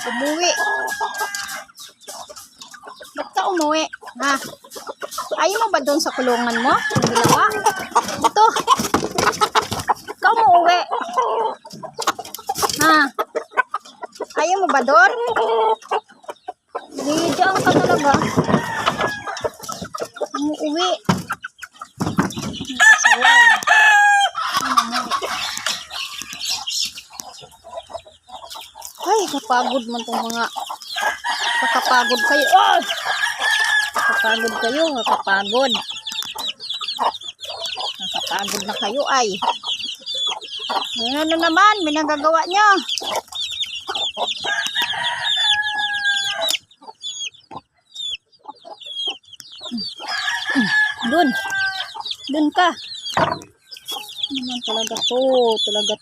Umuwi. Ba't ka umuwi? Ha? Ayaw mo ba doon sa kulungan mo? Ang ginawa? Ito. Ikaw umuwi. Ha? Ayaw mo ba doon? Diyan ka talaga. Umuwi. Nakasawal. Ay, kapagod man itong mga kakapagod kayo. Oh! Kakapagod kayo, kakapagod. Nakapagod na kayo ay. Ano naman, may nagagawa nyo. Dun ka. Naman talaga to. Talaga.